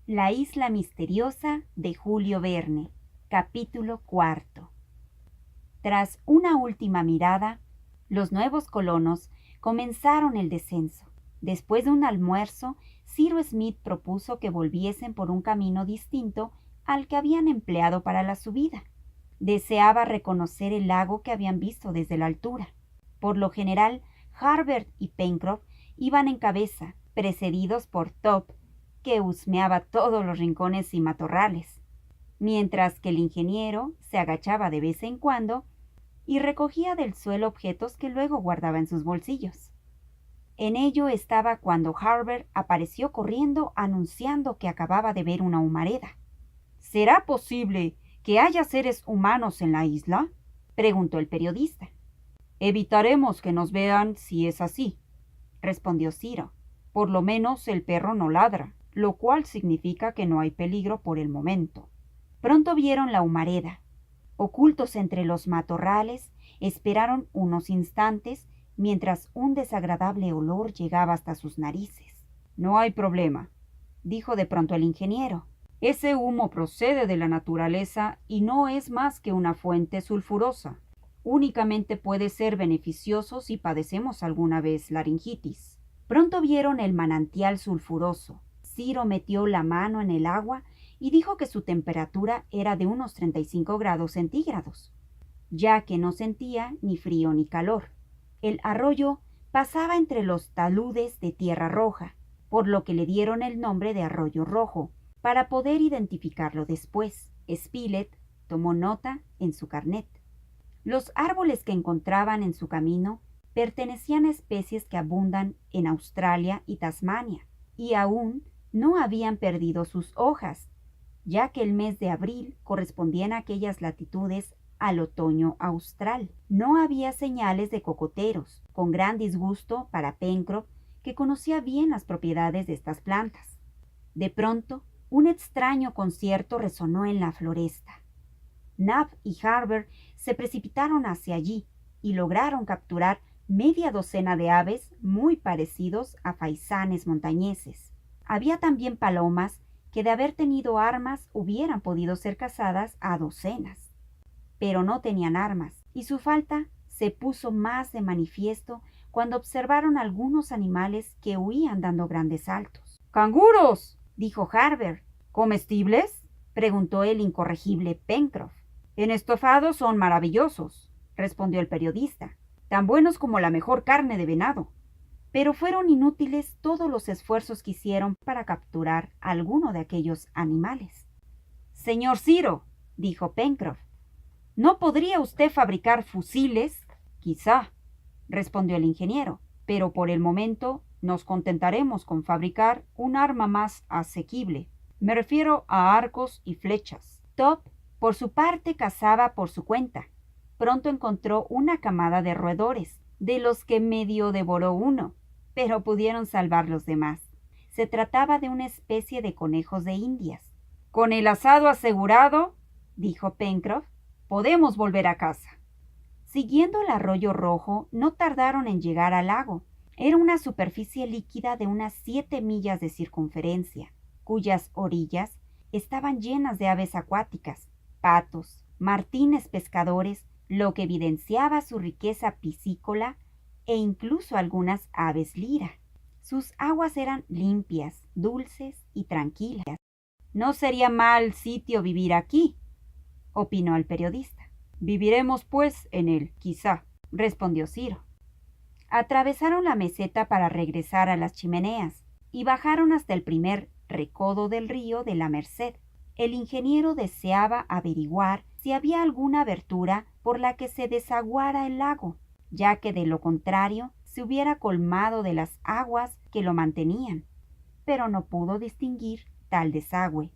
La isla misteriosa de Julio Verne. Capítulo 4. Tras una última mirada, los nuevos colonos comenzaron el descenso. Después de un almuerzo, Cyrus Smith propuso que volviesen por un camino distinto al que habían empleado para la subida. Deseaba reconocer el lago que habían visto desde la altura. Por lo general, Harbert y Pencroff iban en cabeza, precedidos por Top, que husmeaba todos los rincones y matorrales, mientras que el ingeniero se agachaba de vez en cuando y recogía del suelo objetos que luego guardaba en sus bolsillos. En ello estaba cuando Harbert apareció corriendo anunciando que acababa de ver una humareda. ¿Será posible que haya seres humanos en la isla?, preguntó el periodista. Evitaremos que nos vean si es así, respondió Ciro. Por lo menos el perro no ladra, lo cual significa que no hay peligro por el momento. Pronto vieron la humareda. Ocultos entre los matorrales, esperaron unos instantes mientras un desagradable olor llegaba hasta sus narices. No hay problema, dijo de pronto el ingeniero. Ese humo procede de la naturaleza y no es más que una fuente sulfurosa. Únicamente puede ser beneficioso si padecemos alguna vez laringitis. Pronto vieron el manantial sulfuroso. Ciro metió la mano en el agua y dijo que su temperatura era de unos 35 grados centígrados, ya que no sentía ni frío ni calor. El arroyo pasaba entre los taludes de tierra roja, por lo que le dieron el nombre de Arroyo Rojo, para poder identificarlo después. Spilett tomó nota en su carnet. Los árboles que encontraban en su camino pertenecían a especies que abundan en Australia y Tasmania, y aún no habían perdido sus hojas, ya que el mes de abril correspondía en aquellas latitudes al otoño austral. No había señales de cocoteros, con gran disgusto para Pencroff, que conocía bien las propiedades de estas plantas. De pronto, un extraño concierto resonó en la floresta. Nab y Harbert se precipitaron hacia allí y lograron capturar media docena de aves muy parecidos a faisanes montañeses. Había también palomas que de haber tenido armas hubieran podido ser cazadas a docenas. Pero no tenían armas, y su falta se puso más de manifiesto cuando observaron algunos animales que huían dando grandes saltos. ¡Canguros!, dijo Harbert. ¿Comestibles?, preguntó el incorregible Pencroff. En estofado son maravillosos, respondió el periodista, tan buenos como la mejor carne de venado. Pero fueron inútiles todos los esfuerzos que hicieron para capturar alguno de aquellos animales. Señor Ciro, dijo Pencroff, ¿no podría usted fabricar fusiles? Quizá, respondió el ingeniero, pero por el momento nos contentaremos con fabricar un arma más asequible. Me refiero a arcos y flechas. Top, por su parte, cazaba por su cuenta. Pronto encontró una camada de roedores, de los que medio devoró uno, pero pudieron salvar los demás. Se trataba de una especie de conejos de Indias. Con el asado asegurado, dijo Pencroff, podemos volver a casa. Siguiendo el arroyo rojo, no tardaron en llegar al lago. Era una superficie líquida de unas 7 millas de circunferencia, cuyas orillas estaban llenas de aves acuáticas, patos, martines pescadores, lo que evidenciaba su riqueza piscícola e incluso algunas aves lira. Sus aguas eran limpias, dulces y tranquilas. No sería mal sitio vivir aquí, opinó el periodista. Viviremos, pues, en él, quizá, respondió Ciro. Atravesaron la meseta para regresar a las chimeneas y bajaron hasta el primer recodo del río de la Merced. El ingeniero deseaba averiguar si había alguna abertura por la que se desaguara el lago, ya que de lo contrario se hubiera colmado de las aguas que lo mantenían, pero no pudo distinguir tal desagüe.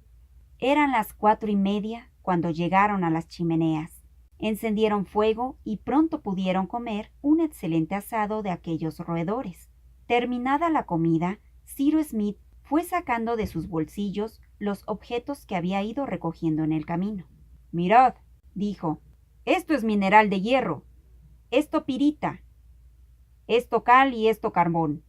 Eran las 4:30 cuando llegaron a las chimeneas. Encendieron fuego y pronto pudieron comer un excelente asado de aquellos roedores. Terminada la comida, Cyrus Smith fue sacando de sus bolsillos los objetos que había ido recogiendo en el camino. «Mirad», dijo, «esto es mineral de hierro, esto pirita, esto cal y esto carbón.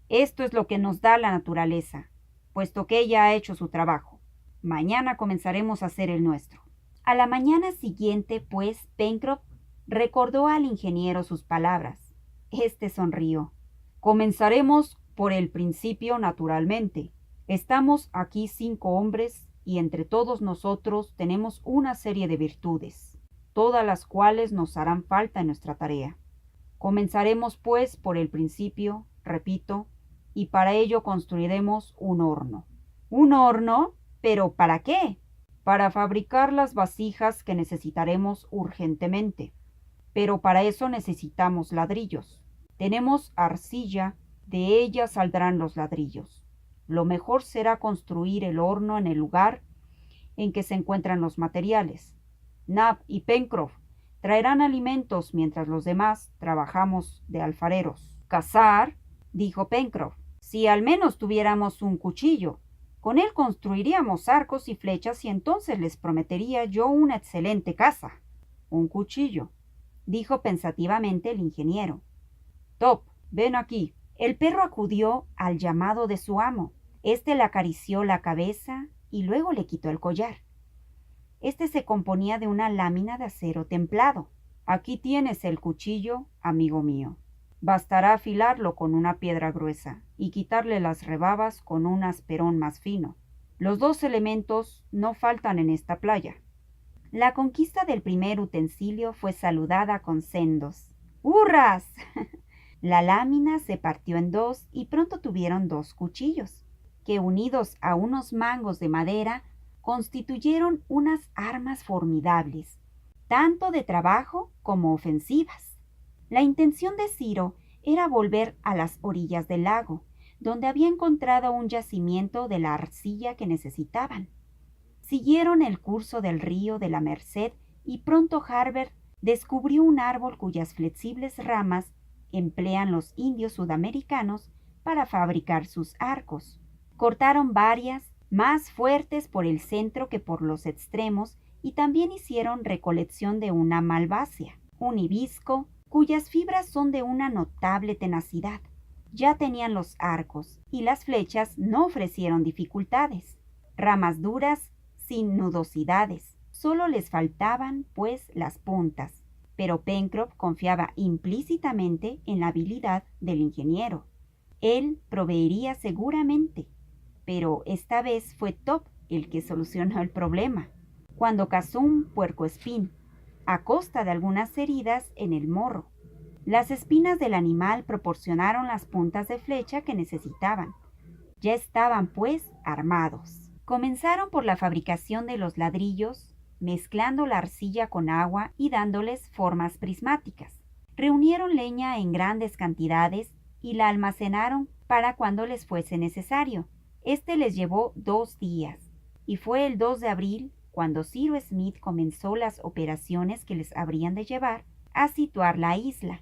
Esto es lo que nos da la naturaleza. puesto que ella ha hecho su trabajo. Mañana comenzaremos a hacer el nuestro. A la mañana siguiente, pues, Pencroff recordó al ingeniero sus palabras. Este sonrió. Comenzaremos por el principio, naturalmente. Estamos aquí 5 hombres y entre todos nosotros tenemos una serie de virtudes, todas las cuales nos harán falta en nuestra tarea. Comenzaremos, pues, por el principio, repito, y para ello construiremos un horno. ¿Un horno? ¿Pero para qué? Para fabricar las vasijas que necesitaremos urgentemente. Pero para eso necesitamos ladrillos. Tenemos arcilla, de ella saldrán los ladrillos. Lo mejor será construir el horno en el lugar en que se encuentran los materiales. Nab y Pencroff traerán alimentos mientras los demás trabajamos de alfareros. Cazar, dijo Pencroff. Si al menos tuviéramos un cuchillo, con él construiríamos arcos y flechas y entonces les prometería yo una excelente caza. Un cuchillo, dijo pensativamente el ingeniero. Top, ven aquí. El perro acudió al llamado de su amo. Este le acarició la cabeza y luego le quitó el collar. Este se componía de una lámina de acero templado. Aquí tienes el cuchillo, amigo mío. Bastará afilarlo con una piedra gruesa y quitarle las rebabas con un asperón más fino. Los 2 elementos no faltan en esta playa. La conquista del primer utensilio fue saludada con sendos ¡hurras! La lámina se partió en 2 y pronto tuvieron 2 cuchillos, que unidos a unos mangos de madera constituyeron unas armas formidables, tanto de trabajo como ofensivas. La intención de Ciro era volver a las orillas del lago, donde había encontrado un yacimiento de la arcilla que necesitaban. Siguieron el curso del río de la Merced y pronto Harbert descubrió un árbol cuyas flexibles ramas emplean los indios sudamericanos para fabricar sus arcos. Cortaron varias, más fuertes por el centro que por los extremos, y también hicieron recolección de una malvácea, un hibisco, cuyas fibras son de una notable tenacidad. Ya tenían los arcos, y las flechas no ofrecieron dificultades. Ramas duras, sin nudosidades. Solo les faltaban, pues, las puntas. Pero Pencroff confiaba implícitamente en la habilidad del ingeniero. Él proveería seguramente. Pero esta vez fue Top el que solucionó el problema, cuando cazó un puercoespín, a costa de algunas heridas en el morro. Las espinas del animal proporcionaron las puntas de flecha que necesitaban. Ya estaban, pues, armados. Comenzaron por la fabricación de los ladrillos, mezclando la arcilla con agua y dándoles formas prismáticas. Reunieron leña en grandes cantidades y la almacenaron para cuando les fuese necesario. Este les llevó 2 días, y fue el 2 de abril cuando Cyrus Smith comenzó las operaciones que les habrían de llevar a situar la isla.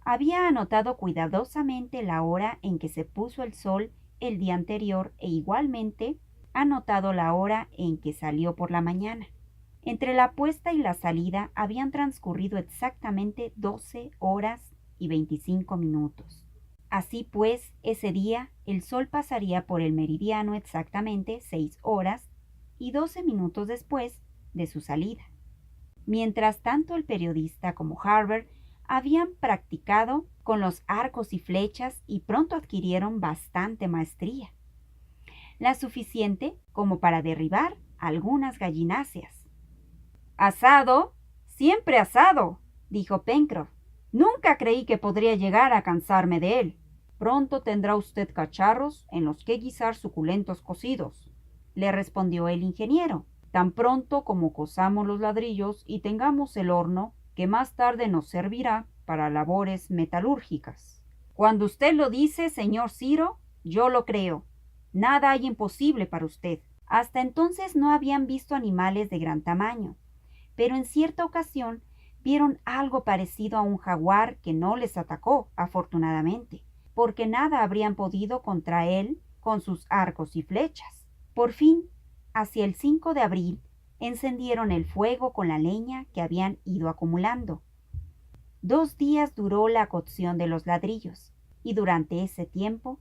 Había anotado cuidadosamente la hora en que se puso el sol el día anterior e igualmente anotado la hora en que salió por la mañana. Entre la puesta y la salida habían transcurrido exactamente 12 horas y 25 minutos. Así pues, ese día el sol pasaría por el meridiano exactamente 6 horas y 12 minutos después de su salida. Mientras tanto, el periodista como Harbert habían practicado con los arcos y flechas y pronto adquirieron bastante maestría, la suficiente como para derribar algunas gallináceas. «Asado, siempre asado», dijo Pencroff. «Nunca creí que podría llegar a cansarme de él». «Pronto tendrá usted cacharros en los que guisar suculentos cocidos», le respondió el ingeniero. «Tan pronto como cozamos los ladrillos y tengamos el horno, que más tarde nos servirá para labores metalúrgicas». «Cuando usted lo dice, señor Ciro, yo lo creo. Nada hay imposible para usted». Hasta entonces no habían visto animales de gran tamaño, pero en cierta ocasión vieron algo parecido a un jaguar que no les atacó, afortunadamente, porque nada habrían podido contra él con sus arcos y flechas. Por fin, hacia el 5 de abril, encendieron el fuego con la leña que habían ido acumulando. 2 días duró la cocción de los ladrillos, y durante ese tiempo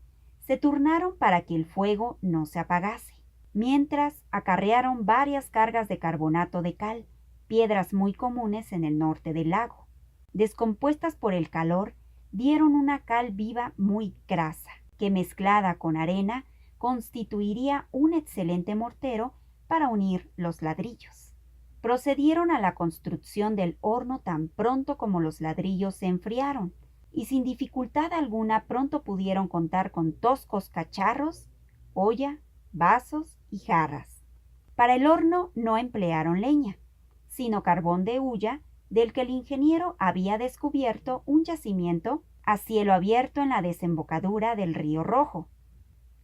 se turnaron para que el fuego no se apagase, mientras acarrearon varias cargas de carbonato de cal, piedras muy comunes en el norte del lago. Descompuestas por el calor, dieron una cal viva muy grasa, que mezclada con arena constituiría un excelente mortero para unir los ladrillos. Procedieron a la construcción del horno tan pronto como los ladrillos se enfriaron, y sin dificultad alguna pronto pudieron contar con toscos cacharros, olla, vasos y jarras. Para el horno no emplearon leña, sino carbón de hulla, del que el ingeniero había descubierto un yacimiento a cielo abierto en la desembocadura del río Rojo.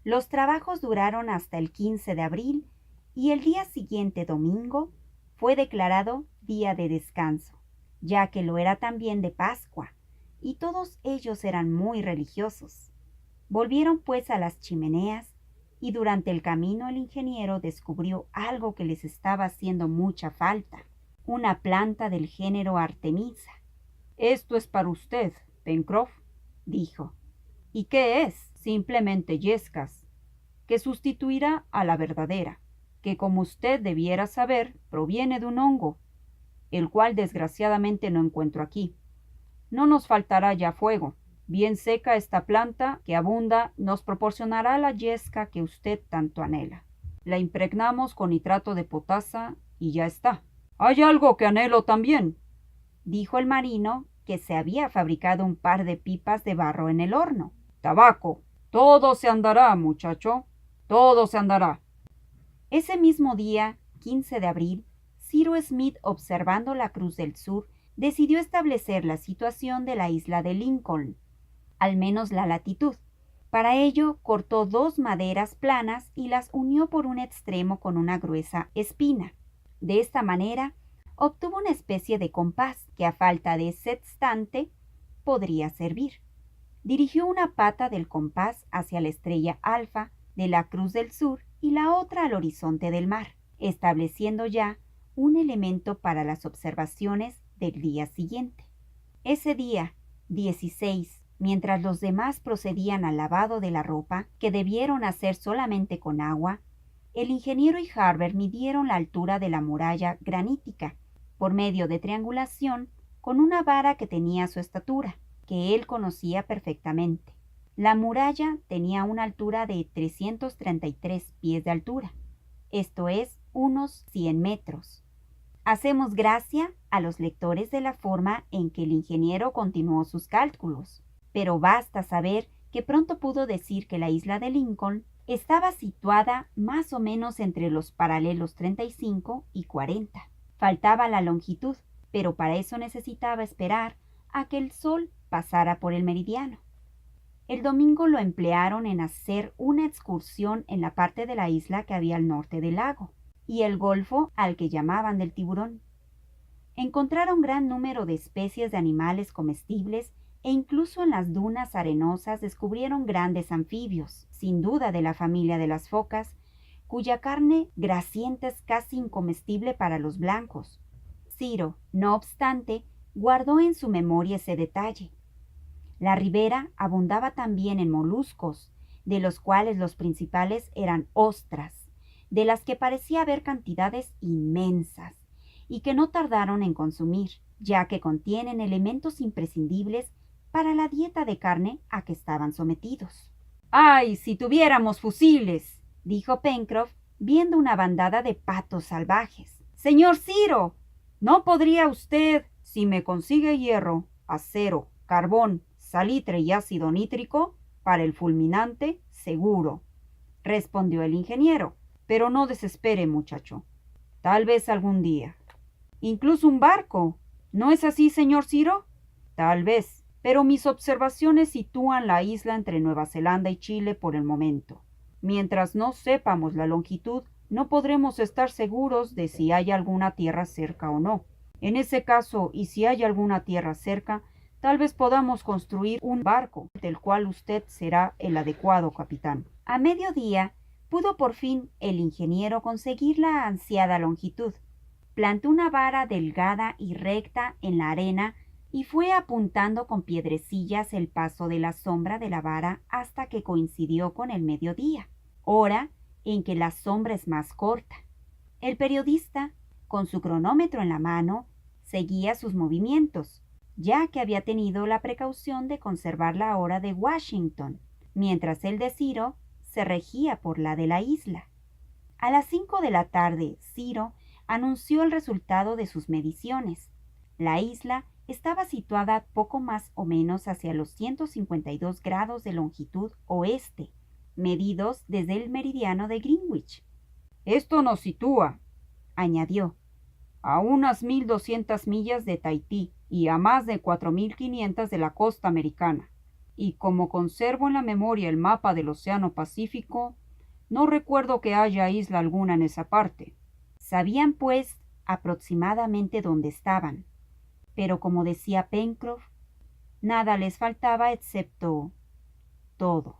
Los trabajos duraron hasta el 15 de abril y el día siguiente, domingo, fue declarado día de descanso, ya que lo era también de Pascua, y todos ellos eran muy religiosos. Volvieron pues a las chimeneas, y durante el camino el ingeniero descubrió algo que les estaba haciendo mucha falta, una planta del género Artemisa. «Esto es para usted, Pencroff», dijo. «¿Y qué es?» «Simplemente yescas, que sustituirá a la verdadera, que como usted debiera saber, proviene de un hongo, el cual desgraciadamente no encuentro aquí. No nos faltará ya fuego. Bien seca esta planta que abunda nos proporcionará la yesca que usted tanto anhela. La impregnamos con nitrato de potasa y ya está». «Hay algo que anhelo también», dijo el marino, que se había fabricado un par de pipas de barro en el horno. «Tabaco». «Todo se andará, muchacho, todo se andará». Ese mismo día, 15 de abril, Cyrus Smith, observando la Cruz del Sur, decidió establecer la situación de la isla de Lincoln, al menos la latitud. Para ello, cortó 2 maderas planas y las unió por un extremo con una gruesa espina. De esta manera, obtuvo una especie de compás que, a falta de sextante, podría servir. Dirigió una pata del compás hacia la estrella Alfa de la Cruz del Sur y la otra al horizonte del mar, estableciendo ya un elemento para las observaciones del día siguiente. Ese día, 16, mientras los demás procedían al lavado de la ropa, que debieron hacer solamente con agua, el ingeniero y Harbert midieron la altura de la muralla granítica por medio de triangulación con una vara que tenía su estatura, que él conocía perfectamente. La muralla tenía una altura de 333 pies de altura, esto es, unos 100 metros. Hacemos gracia a los lectores de la forma en que el ingeniero continuó sus cálculos, pero basta saber que pronto pudo decir que la isla de Lincoln estaba situada más o menos entre los paralelos 35 y 40. Faltaba la longitud, pero para eso necesitaba esperar a que el sol pasara por el meridiano. El domingo lo emplearon en hacer una excursión en la parte de la isla que había al norte del lago, y el golfo al que llamaban del Tiburón. Encontraron gran número de especies de animales comestibles e incluso en las dunas arenosas descubrieron grandes anfibios, sin duda de la familia de las focas, cuya carne grasienta es casi incomestible para los blancos. Ciro, no obstante, guardó en su memoria ese detalle. La ribera abundaba también en moluscos, de los cuales los principales eran ostras, de las que parecía haber cantidades inmensas, y que no tardaron en consumir, ya que contienen elementos imprescindibles para la dieta de carne a que estaban sometidos. «¡Ay, si tuviéramos fusiles!», dijo Pencroff, viendo una bandada de patos salvajes. «Señor Ciro, ¿no podría usted, si me consigue hierro, acero, carbón, salitre y ácido nítrico, para el fulminante, seguro?», respondió el ingeniero. «Pero no desespere, muchacho. Tal vez algún día. Incluso un barco. ¿No es así, señor Ciro?». «Tal vez, pero mis observaciones sitúan la isla entre Nueva Zelanda y Chile por el momento. Mientras no sepamos la longitud, no podremos estar seguros de si hay alguna tierra cerca o no. En ese caso, y si hay alguna tierra cerca, tal vez podamos construir un barco, del cual usted será el adecuado capitán». A mediodía pudo por fin el ingeniero conseguir la ansiada longitud. Plantó una vara delgada y recta en la arena y fue apuntando con piedrecillas el paso de la sombra de la vara hasta que coincidió con el mediodía, hora en que la sombra es más corta. El periodista, con su cronómetro en la mano, seguía sus movimientos, ya que había tenido la precaución de conservar la hora de Washington, mientras el de Ciro se regía por la de la isla. A las 5 de la tarde, Ciro anunció el resultado de sus mediciones. La isla estaba situada poco más o menos hacia los 152 grados de longitud oeste, medidos desde el meridiano de Greenwich. «Esto nos sitúa», añadió, «a unas 1.200 millas de Tahití y a más de 4.500 de la costa americana. Y como conservo en la memoria el mapa del Océano Pacífico, no recuerdo que haya isla alguna en esa parte». Sabían, pues, aproximadamente dónde estaban, pero como decía Pencroff, nada les faltaba excepto todo.